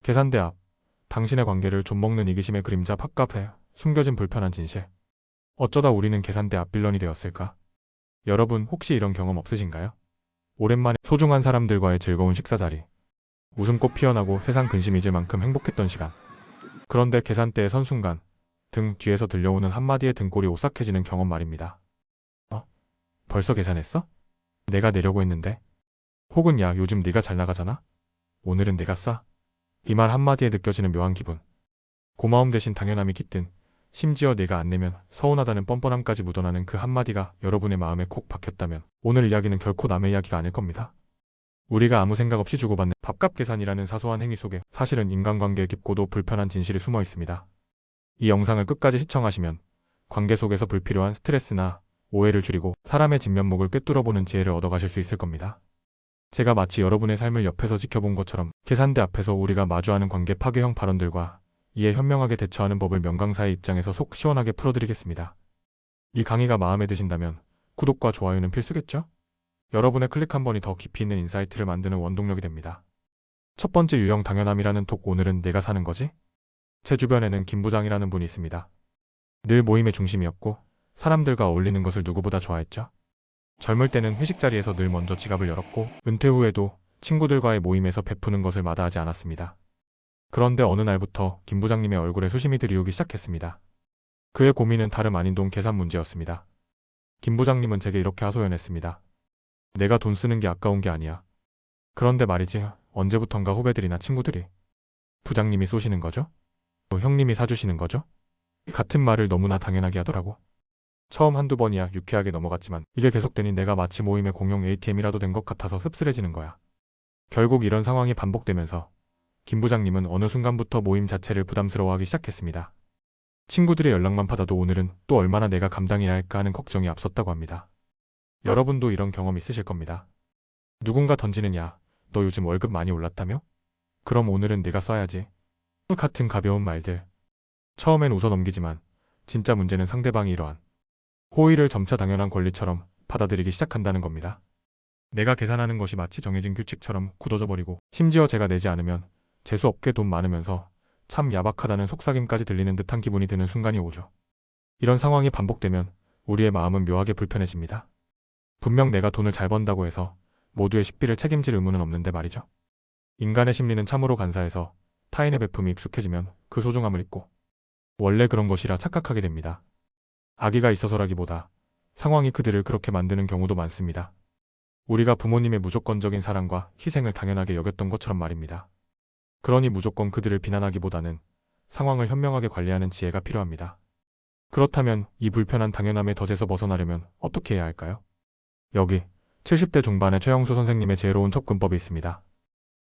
계산대 앞. 당신의 관계를 좀먹는 이기심의 그림자 팝카페. 숨겨진 불편한 진실. 어쩌다 우리는 계산대 앞 빌런이 되었을까? 여러분 혹시 이런 경험 없으신가요? 오랜만에 소중한 사람들과의 즐거운 식사 자리. 웃음꽃 피어나고 세상 근심 잊을 만큼 행복했던 시간. 그런데 계산대에 선 순간 등 뒤에서 들려오는 한마디의 등골이 오싹해지는 경험 말입니다. 어? 벌써 계산했어? 내가 내려고 했는데. 혹은 야 요즘 네가 잘 나가잖아? 오늘은 내가 쏴? 이 말 한마디에 느껴지는 묘한 기분. 고마움 대신 당연함이 깃든, 심지어 내가 안 내면 서운하다는 뻔뻔함까지 묻어나는 그 한마디가 여러분의 마음에 콕 박혔다면 오늘 이야기는 결코 남의 이야기가 아닐 겁니다. 우리가 아무 생각 없이 주고받는 밥값 계산이라는 사소한 행위 속에 사실은 인간관계에 깊고도 불편한 진실이 숨어 있습니다. 이 영상을 끝까지 시청하시면 관계 속에서 불필요한 스트레스나 오해를 줄이고 사람의 진면목을 꿰뚫어보는 지혜를 얻어가실 수 있을 겁니다. 제가 마치 여러분의 삶을 옆에서 지켜본 것처럼 계산대 앞에서 우리가 마주하는 관계 파괴형 발언들과 이에 현명하게 대처하는 법을 명강사의 입장에서 속 시원하게 풀어드리겠습니다. 이 강의가 마음에 드신다면 구독과 좋아요는 필수겠죠? 여러분의 클릭 한 번이 더 깊이 있는 인사이트를 만드는 원동력이 됩니다. 첫 번째 유형 당연함이라는 톡. 오늘은 내가 사는 거지? 제 주변에는 김 부장이라는 분이 있습니다. 늘 모임의 중심이었고 사람들과 어울리는 것을 누구보다 좋아했죠. 젊을 때는 회식 자리에서 늘 먼저 지갑을 열었고 은퇴 후에도 친구들과의 모임에서 베푸는 것을 마다하지 않았습니다. 그런데 어느 날부터 김 부장님의 얼굴에 수심이 들이오기 시작했습니다. 그의 고민은 다름 아닌 돈 계산 문제였습니다. 김 부장님은 제게 이렇게 하소연했습니다. 내가 돈 쓰는 게 아까운 게 아니야. 그런데 말이지, 언제부턴가 후배들이나 친구들이 부장님이 쏘시는 거죠? 형님이 사주시는 거죠? 같은 말을 너무나 당연하게 하더라고. 처음 한두 번이야 유쾌하게 넘어갔지만 이게 계속되니 내가 마치 모임의 공용 ATM이라도 된 것 같아서 씁쓸해지는 거야. 결국 이런 상황이 반복되면서 김 부장님은 어느 순간부터 모임 자체를 부담스러워하기 시작했습니다. 친구들의 연락만 받아도 오늘은 또 얼마나 내가 감당해야 할까 하는 걱정이 앞섰다고 합니다. 여러분도 이런 경험 있으실 겁니다. 누군가 던지는 야, 너 요즘 월급 많이 올랐다며? 그럼 오늘은 내가 써야지. 같은 가벼운 말들. 처음엔 웃어 넘기지만 진짜 문제는 상대방이 이러한 호의를 점차 당연한 권리처럼 받아들이기 시작한다는 겁니다. 내가 계산하는 것이 마치 정해진 규칙처럼 굳어져 버리고 심지어 제가 내지 않으면 재수없게 돈 많으면서 참 야박하다는 속삭임까지 들리는 듯한 기분이 드는 순간이 오죠. 이런 상황이 반복되면 우리의 마음은 묘하게 불편해집니다. 분명 내가 돈을 잘 번다고 해서 모두의 식비를 책임질 의무는 없는데 말이죠. 인간의 심리는 참으로 간사해서 타인의 베품이 익숙해지면 그 소중함을 잊고 원래 그런 것이라 착각하게 됩니다. 악의가 있어서라기보다 상황이 그들을 그렇게 만드는 경우도 많습니다. 우리가 부모님의 무조건적인 사랑과 희생을 당연하게 여겼던 것처럼 말입니다. 그러니 무조건 그들을 비난하기보다는 상황을 현명하게 관리하는 지혜가 필요합니다. 그렇다면 이 불편한 당연함의 덫에서 벗어나려면 어떻게 해야 할까요? 여기 70대 중반의 최영수 선생님의 지혜로운 접근법이 있습니다.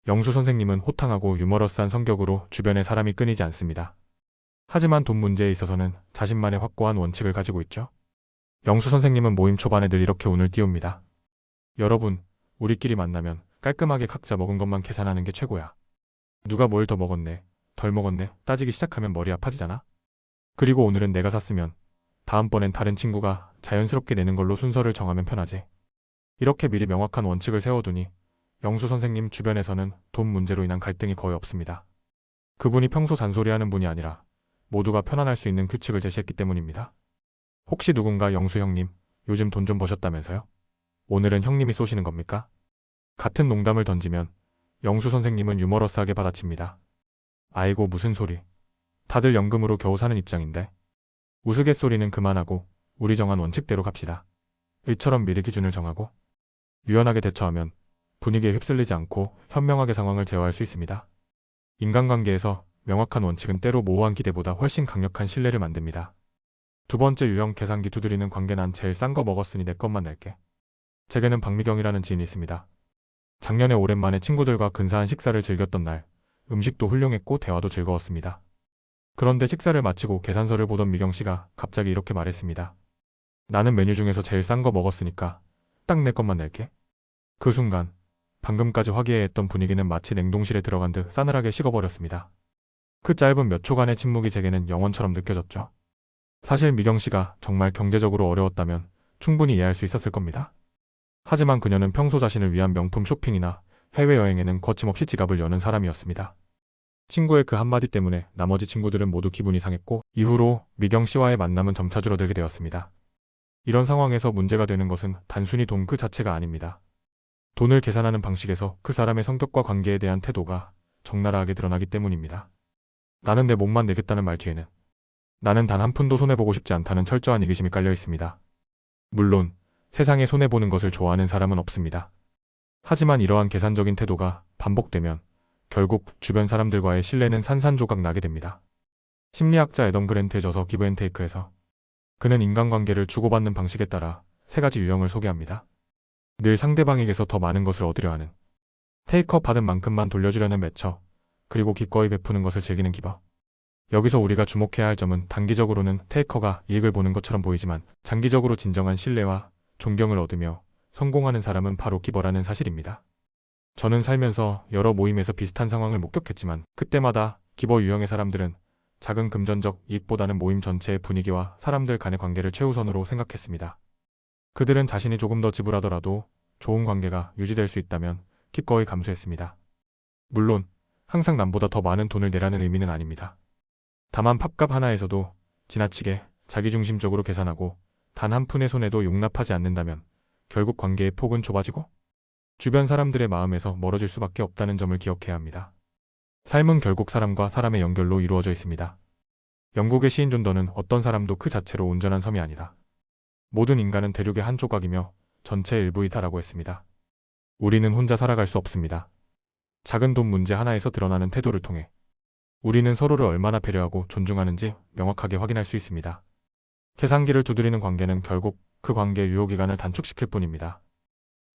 영수 선생님은 호탕하고 유머러스한 성격으로 주변에 사람이 끊이지 않습니다. 하지만 돈 문제에 있어서는 자신만의 확고한 원칙을 가지고 있죠. 영수 선생님은 모임 초반에 늘 이렇게 운을 띄웁니다. 여러분, 우리끼리 만나면 깔끔하게 각자 먹은 것만 계산하는 게 최고야. 누가 뭘 더 먹었네, 덜 먹었네 따지기 시작하면 머리 아파지잖아. 그리고 오늘은 내가 샀으면 다음번엔 다른 친구가 자연스럽게 내는 걸로 순서를 정하면 편하지. 이렇게 미리 명확한 원칙을 세워두니 영수 선생님 주변에서는 돈 문제로 인한 갈등이 거의 없습니다. 그분이 평소 잔소리하는 분이 아니라 모두가 편안할 수 있는 규칙을 제시했기 때문입니다. 혹시 누군가 영수 형님, 요즘 돈 좀 버셨다면서요? 오늘은 형님이 쏘시는 겁니까? 같은 농담을 던지면 영수 선생님은 유머러스하게 받아칩니다. 아이고 무슨 소리. 다들 연금으로 겨우 사는 입장인데. 우스갯소리는 그만하고 우리 정한 원칙대로 갑시다. 이처럼 미리 기준을 정하고 유연하게 대처하면 분위기에 휩쓸리지 않고 현명하게 상황을 제어할 수 있습니다. 인간관계에서 명확한 원칙은 때로 모호한 기대보다 훨씬 강력한 신뢰를 만듭니다. 두 번째 유형 계산기 두드리는 관계. 난 제일 싼 거 먹었으니 내 것만 낼게. 제게는 박미경이라는 지인이 있습니다. 작년에 오랜만에 친구들과 근사한 식사를 즐겼던 날, 음식도 훌륭했고 대화도 즐거웠습니다. 그런데 식사를 마치고 계산서를 보던 미경씨가 갑자기 이렇게 말했습니다. 나는 메뉴 중에서 제일 싼 거 먹었으니까 딱 내 것만 낼게. 그 순간 방금까지 화기애애했던 분위기는 마치 냉동실에 들어간 듯 싸늘하게 식어버렸습니다. 그 짧은 몇 초간의 침묵이 제게는 영원처럼 느껴졌죠. 사실 미경씨가 정말 경제적으로 어려웠다면 충분히 이해할 수 있었을 겁니다. 하지만 그녀는 평소 자신을 위한 명품 쇼핑이나 해외여행에는 거침없이 지갑을 여는 사람이었습니다. 친구의 그 한마디 때문에 나머지 친구들은 모두 기분이 상했고 이후로 미경 씨와의 만남은 점차 줄어들게 되었습니다. 이런 상황에서 문제가 되는 것은 단순히 돈 그 자체가 아닙니다. 돈을 계산하는 방식에서 그 사람의 성격과 관계에 대한 태도가 적나라하게 드러나기 때문입니다. 나는 내 몸만 내겠다는 말 뒤에는 나는 단 한 푼도 손해보고 싶지 않다는 철저한 이기심이 깔려 있습니다. 물론 세상에 손해보는 것을 좋아하는 사람은 없습니다. 하지만 이러한 계산적인 태도가 반복되면 결국 주변 사람들과의 신뢰는 산산조각 나게 됩니다. 심리학자 애덤 그랜트의 저서 기브 앤 테이크에서 그는 인간관계를 주고받는 방식에 따라 세 가지 유형을 소개합니다. 늘 상대방에게서 더 많은 것을 얻으려 하는, 테이커 받은 만큼만 돌려주려는 매처, 그리고 기꺼이 베푸는 것을 즐기는 기버. 여기서 우리가 주목해야 할 점은 단기적으로는 테이커가 이익을 보는 것처럼 보이지만 장기적으로 진정한 신뢰와 존경을 얻으며 성공하는 사람은 바로 기버라는 사실입니다. 저는 살면서 여러 모임에서 비슷한 상황을 목격했지만 그때마다 기버 유형의 사람들은 작은 금전적 이익보다는 모임 전체의 분위기와 사람들 간의 관계를 최우선으로 생각했습니다. 그들은 자신이 조금 더 지불하더라도 좋은 관계가 유지될 수 있다면 기꺼이 감수했습니다. 물론 항상 남보다 더 많은 돈을 내라는 의미는 아닙니다. 다만 팝값 하나에서도 지나치게 자기중심적으로 계산하고 단 한 푼의 손해도 용납하지 않는다면 결국 관계의 폭은 좁아지고 주변 사람들의 마음에서 멀어질 수밖에 없다는 점을 기억해야 합니다. 삶은 결국 사람과 사람의 연결로 이루어져 있습니다. 영국의 시인 존더는 어떤 사람도 그 자체로 온전한 섬이 아니다. 모든 인간은 대륙의 한 조각이며 전체의 일부이다라고 했습니다. 우리는 혼자 살아갈 수 없습니다. 작은 돈 문제 하나에서 드러나는 태도를 통해 우리는 서로를 얼마나 배려하고 존중하는지 명확하게 확인할 수 있습니다. 계산기를 두드리는 관계는 결국 그 관계의 유효기간을 단축시킬 뿐입니다.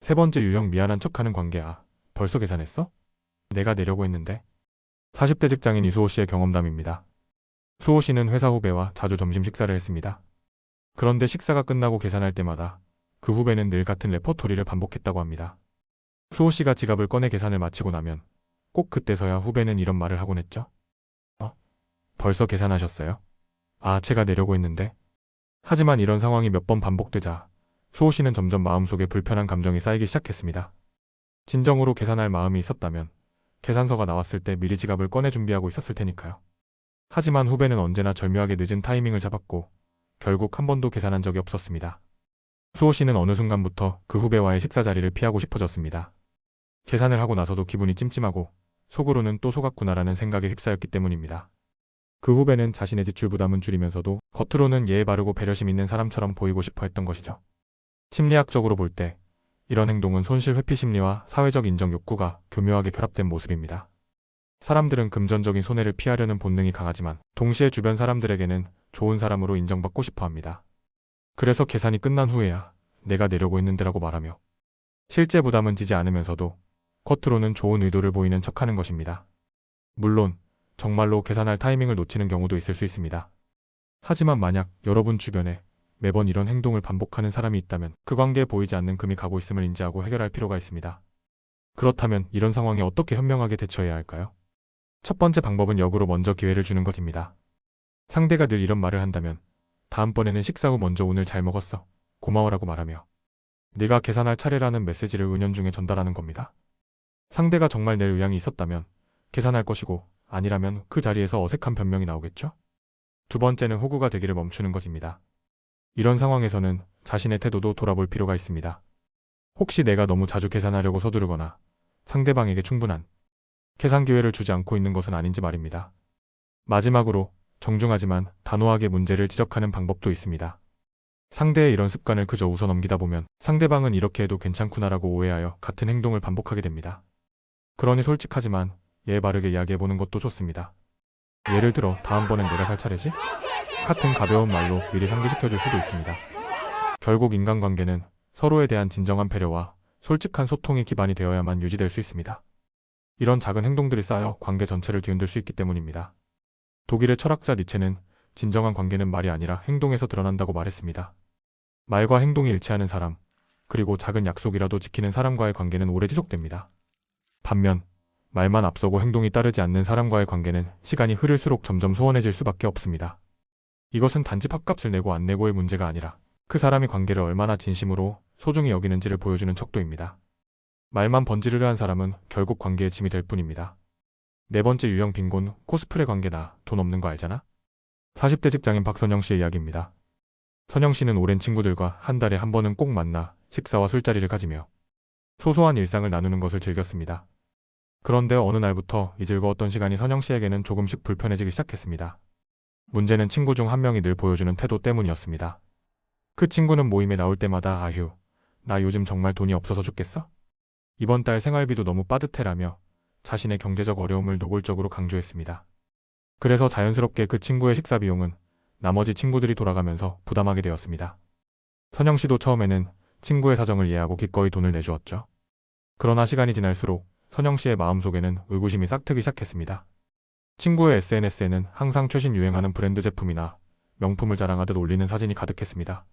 세 번째 유형 미안한 척하는 관계야. 벌써 계산했어? 내가 내려고 했는데. 40대 직장인 이수호 씨의 경험담입니다. 수호 씨는 회사 후배와 자주 점심 식사를 했습니다. 그런데 식사가 끝나고 계산할 때마다 그 후배는 늘 같은 레퍼토리를 반복했다고 합니다. 수호 씨가 지갑을 꺼내 계산을 마치고 나면 꼭 그때서야 후배는 이런 말을 하곤 했죠. 벌써 계산하셨어요? 아, 제가 내려고 했는데. 하지만 이런 상황이 몇 번 반복되자 수호 씨는 점점 마음속에 불편한 감정이 쌓이기 시작했습니다. 진정으로 계산할 마음이 있었다면 계산서가 나왔을 때 미리 지갑을 꺼내 준비하고 있었을 테니까요. 하지만 후배는 언제나 절묘하게 늦은 타이밍을 잡았고 결국 한 번도 계산한 적이 없었습니다. 수호 씨는 어느 순간부터 그 후배와의 식사 자리를 피하고 싶어졌습니다. 계산을 하고 나서도 기분이 찜찜하고 속으로는 또 속았구나라는 생각에 휩싸였기 때문입니다. 그 후배는 자신의 지출 부담은 줄이면서도 겉으로는 예의 바르고 배려심 있는 사람처럼 보이고 싶어 했던 것이죠. 심리학적으로 볼 때 이런 행동은 손실 회피 심리와 사회적 인정 욕구가 교묘하게 결합된 모습입니다. 사람들은 금전적인 손해를 피하려는 본능이 강하지만 동시에 주변 사람들에게는 좋은 사람으로 인정받고 싶어 합니다. 그래서 계산이 끝난 후에야 내가 내려고 했는데라고 말하며 실제 부담은 지지 않으면서도 겉으로는 좋은 의도를 보이는 척하는 것입니다. 물론 정말로 계산할 타이밍을 놓치는 경우도 있을 수 있습니다. 하지만 만약 여러분 주변에 매번 이런 행동을 반복하는 사람이 있다면 그 관계에 보이지 않는 금이 가고 있음을 인지하고 해결할 필요가 있습니다. 그렇다면 이런 상황에 어떻게 현명하게 대처해야 할까요? 첫 번째 방법은 역으로 먼저 기회를 주는 것입니다. 상대가 늘 이런 말을 한다면 다음번에는 식사 후 먼저 오늘 잘 먹었어. 고마워라고 말하며 네가 계산할 차례라는 메시지를 은연중에 전달하는 겁니다. 상대가 정말 낼 의향이 있었다면 계산할 것이고 아니라면 그 자리에서 어색한 변명이 나오겠죠? 두 번째는 호구가 되기를 멈추는 것입니다. 이런 상황에서는 자신의 태도도 돌아볼 필요가 있습니다. 혹시 내가 너무 자주 계산하려고 서두르거나 상대방에게 충분한 계산 기회를 주지 않고 있는 것은 아닌지 말입니다. 마지막으로 정중하지만 단호하게 문제를 지적하는 방법도 있습니다. 상대의 이런 습관을 그저 웃어 넘기다 보면 상대방은 이렇게 해도 괜찮구나라고 오해하여 같은 행동을 반복하게 됩니다. 그러니 솔직하지만 예의 바르게 이야기해보는 것도 좋습니다. 예를 들어 다음번엔 내가 살 차례지? 같은 가벼운 말로 미리 상기시켜줄 수도 있습니다. 결국 인간관계는 서로에 대한 진정한 배려와 솔직한 소통이 기반이 되어야만 유지될 수 있습니다. 이런 작은 행동들이 쌓여 관계 전체를 뒤흔들 수 있기 때문입니다. 독일의 철학자 니체는 진정한 관계는 말이 아니라 행동에서 드러난다고 말했습니다. 말과 행동이 일치하는 사람, 그리고 작은 약속이라도 지키는 사람과의 관계는 오래 지속됩니다. 반면 말만 앞서고 행동이 따르지 않는 사람과의 관계는 시간이 흐를수록 점점 소원해질 수밖에 없습니다. 이것은 단지 팝값을 내고 안 내고의 문제가 아니라 그 사람이 관계를 얼마나 진심으로 소중히 여기는지를 보여주는 척도입니다. 말만 번지르르한 사람은 결국 관계의 짐이 될 뿐입니다. 네 번째 유형 빈곤, 코스프레 관계다. 돈 없는 거 알잖아? 40대 직장인 박선영 씨의 이야기입니다. 선영 씨는 오랜 친구들과 한 달에 한 번은 꼭 만나 식사와 술자리를 가지며 소소한 일상을 나누는 것을 즐겼습니다. 그런데 어느 날부터 이 즐거웠던 시간이 선영 씨에게는 조금씩 불편해지기 시작했습니다. 문제는 친구 중 한 명이 늘 보여주는 태도 때문이었습니다. 그 친구는 모임에 나올 때마다 아휴, 나 요즘 정말 돈이 없어서 죽겠어? 이번 달 생활비도 너무 빠듯해라며 자신의 경제적 어려움을 노골적으로 강조했습니다. 그래서 자연스럽게 그 친구의 식사 비용은 나머지 친구들이 돌아가면서 부담하게 되었습니다. 선영 씨도 처음에는 친구의 사정을 이해하고 기꺼이 돈을 내주었죠. 그러나 시간이 지날수록 선영 씨의 마음속에는 의구심이 싹트기 시작했습니다. 친구의 SNS에는 항상 최신 유행하는 브랜드 제품이나 명품을 자랑하듯 올리는 사진이 가득했습니다.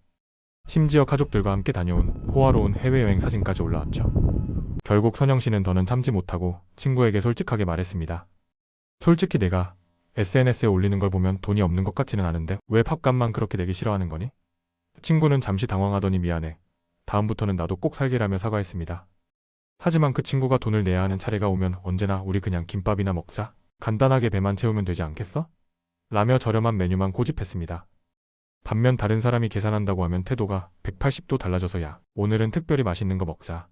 심지어 가족들과 함께 다녀온 호화로운 해외여행 사진까지 올라왔죠. 결국 선영 씨는 더는 참지 못하고 친구에게 솔직하게 말했습니다. 솔직히 내가 SNS에 올리는 걸 보면 돈이 없는 것 같지는 않은데 왜 팝값만 그렇게 내기 싫어하는 거니? 친구는 잠시 당황하더니 미안해. 다음부터는 나도 꼭 살게라며 사과했습니다. 하지만 그 친구가 돈을 내야 하는 차례가 오면 언제나 우리 그냥 김밥이나 먹자. 간단하게 배만 채우면 되지 않겠어? 라며 저렴한 메뉴만 고집했습니다. 반면 다른 사람이 계산한다고 하면 태도가 180도 달라져서 야, 오늘은 특별히 맛있는 거 먹자.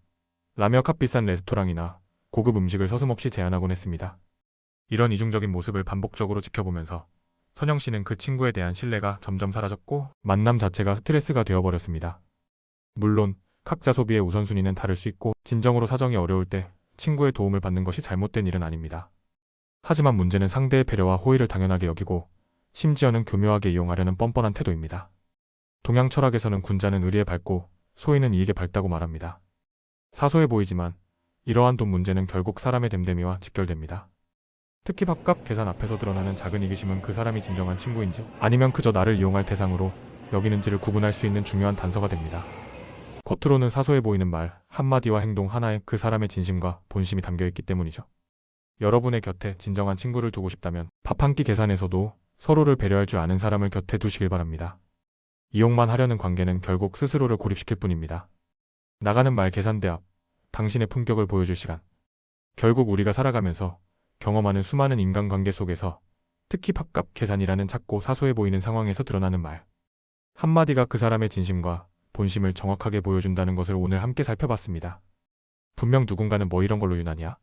라며 값비싼 레스토랑이나 고급 음식을 서슴없이 제안하곤 했습니다. 이런 이중적인 모습을 반복적으로 지켜보면서 선영 씨는 그 친구에 대한 신뢰가 점점 사라졌고 만남 자체가 스트레스가 되어버렸습니다. 물론 각자 소비의 우선순위는 다를 수 있고 진정으로 사정이 어려울 때 친구의 도움을 받는 것이 잘못된 일은 아닙니다. 하지만 문제는 상대의 배려와 호의를 당연하게 여기고 심지어는 교묘하게 이용하려는 뻔뻔한 태도입니다. 동양 철학에서는 군자는 의리에 밝고 소인은 이익에 밝다고 말합니다. 사소해 보이지만 이러한 돈 문제는 결국 사람의 됨됨이와 직결됩니다. 특히 밥값 계산 앞에서 드러나는 작은 이기심은 그 사람이 진정한 친구인지 아니면 그저 나를 이용할 대상으로 여기는지를 구분할 수 있는 중요한 단서가 됩니다. 겉으로는 사소해 보이는 말 한마디와 행동 하나에 그 사람의 진심과 본심이 담겨있기 때문이죠. 여러분의 곁에 진정한 친구를 두고 싶다면 밥 한 끼 계산에서도 서로를 배려할 줄 아는 사람을 곁에 두시길 바랍니다. 이용만 하려는 관계는 결국 스스로를 고립시킬 뿐입니다. 나가는 말 계산대 앞, 당신의 품격을 보여줄 시간. 결국 우리가 살아가면서 경험하는 수많은 인간관계 속에서 특히 밥값 계산이라는 작고 사소해 보이는 상황에서 드러나는 말 한마디가 그 사람의 진심과 본심을 정확하게 보여준다는 것을 오늘 함께 살펴봤습니다. 분명 누군가는 뭐 이런 걸로 유난이야?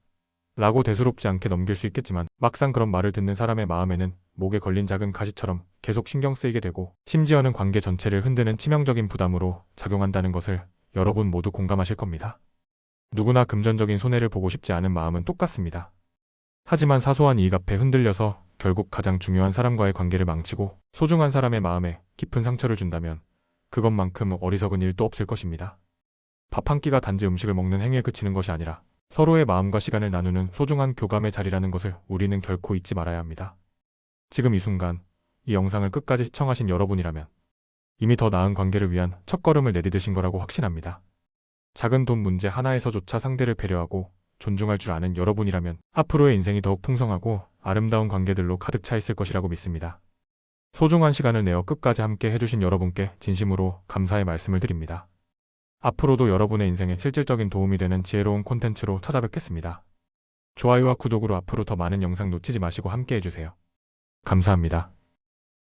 라고 대수롭지 않게 넘길 수 있겠지만 막상 그런 말을 듣는 사람의 마음에는 목에 걸린 작은 가시처럼 계속 신경 쓰이게 되고 심지어는 관계 전체를 흔드는 치명적인 부담으로 작용한다는 것을 여러분 모두 공감하실 겁니다. 누구나 금전적인 손해를 보고 싶지 않은 마음은 똑같습니다. 하지만 사소한 이익 앞에 흔들려서 결국 가장 중요한 사람과의 관계를 망치고 소중한 사람의 마음에 깊은 상처를 준다면 그것만큼 어리석은 일도 없을 것입니다. 밥 한 끼가 단지 음식을 먹는 행위에 그치는 것이 아니라 서로의 마음과 시간을 나누는 소중한 교감의 자리라는 것을 우리는 결코 잊지 말아야 합니다. 지금 이 순간 이 영상을 끝까지 시청하신 여러분이라면 이미 더 나은 관계를 위한 첫걸음을 내디디신 거라고 확신합니다. 작은 돈 문제 하나에서조차 상대를 배려하고 존중할 줄 아는 여러분이라면 앞으로의 인생이 더욱 풍성하고 아름다운 관계들로 가득 차 있을 것이라고 믿습니다. 소중한 시간을 내어 끝까지 함께 해주신 여러분께 진심으로 감사의 말씀을 드립니다. 앞으로도 여러분의 인생에 실질적인 도움이 되는 지혜로운 콘텐츠로 찾아뵙겠습니다. 좋아요와 구독으로 앞으로 더 많은 영상 놓치지 마시고 함께 해주세요. 감사합니다.